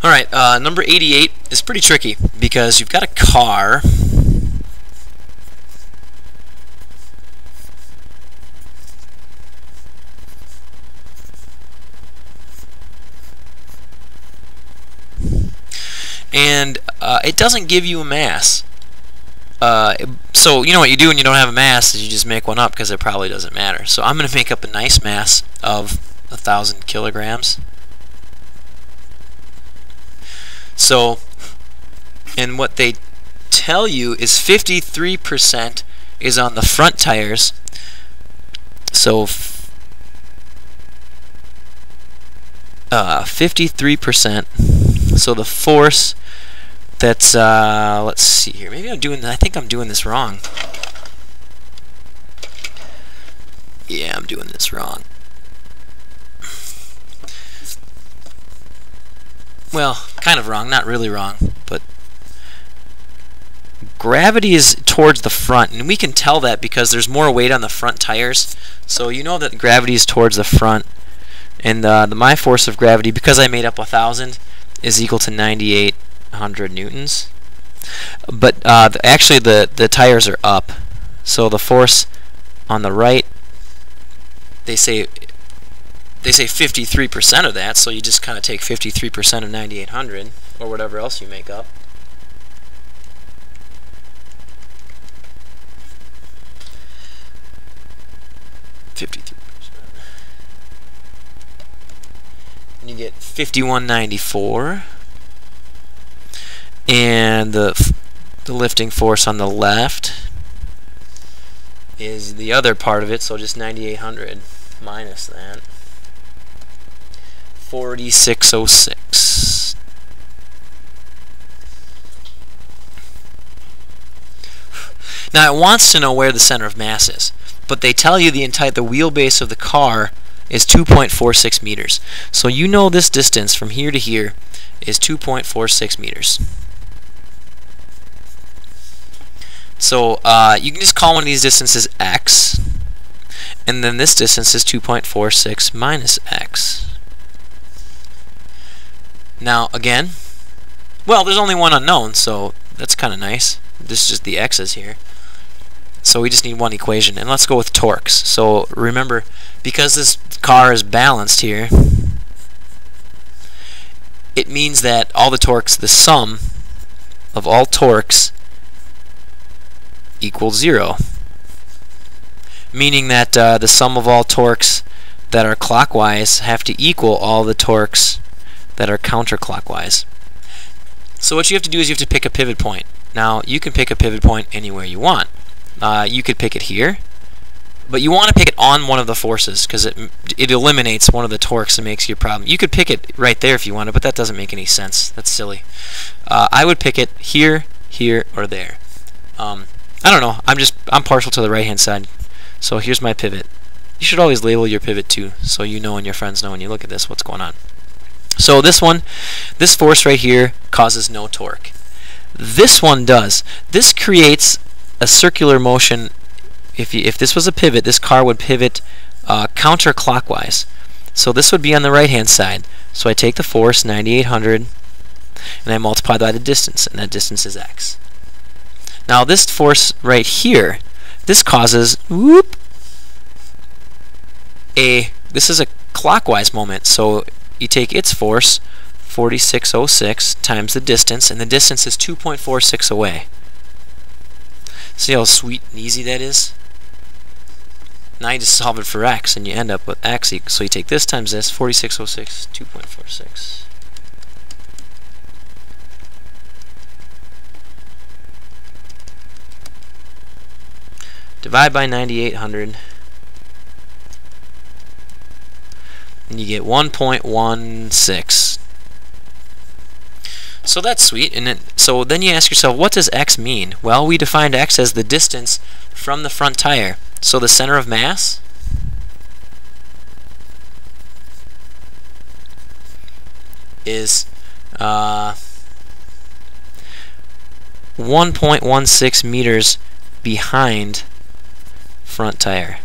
Alright, number 88 is pretty tricky because you've got a car and it doesn't give you a mass. So you know what you do when you don't have a mass is you just make one up because it probably doesn't matter. So I'm going to make up a nice mass of 1,000 kilograms. So, and what they tell you is 53% is on the front tires. So 53%. So the force that's let's see here. Maybe I think I'm doing this wrong. Yeah, I'm doing this wrong. Well, kind of wrong, not really wrong, but gravity is towards the front, and we can tell that because there's more weight on the front tires. So you know that gravity is towards the front, and my force of gravity, because I made up 1,000, is equal to 9,800 newtons. But actually the tires are up, so the force on the right, they say 53% of that, so you just kind of take 53% of 9,800 or whatever else you make up. And you get 5194, and the lifting force on the left is the other part of it, so just 9,800 minus that. 4606. Now it wants to know where the center of mass is, but they tell you the wheelbase of the car is 2.46 meters. So you know this distance from here to here is 2.46 meters. So you can just call one of these distances x, and then this distance is 2.46 minus x. Now again, well, there's only one unknown, so that's kind of nice. This is just the x's here. So we just need one equation, and let's go with torques. So remember, because this car is balanced here, it means that all the torques, the sum of all torques equals 0. Meaning that the sum of all torques that are clockwise have to equal all the torques that are counterclockwise. So what you have to do is you have to pick a pivot point. Now you can pick a pivot point anywhere you want. You could pick it here, but you want to pick it on one of the forces because it eliminates one of the torques and makes your problem. You could pick it right there if you wanted, but that doesn't make any sense. That's silly. I would pick it here, here, or there. I don't know. I'm partial to the right hand side. So here's my pivot. You should always label your pivot too, so you know and your friends know when you look at this what's going on. So this force right here causes no torque. This one does. This creates a circular motion. If this was a pivot, this car would pivot counterclockwise. So this would be on the right hand side. So I take the force, 9,800, and I multiply by the distance, and that distance is x. Now this force right here, this causes this is a clockwise moment, so you take its force, 4606, times the distance, and the distance is 2.46 away. See how sweet and easy that is? Now you just solve it for x, and you end up with x equals, so you take this times this, 4606, 2.46. Divide by 9,800, and you get 1.16. So that's sweet. And so then you ask yourself, what does x mean? Well, we defined x as the distance from the front tire. So the center of mass is 1.16 meters behind front tire.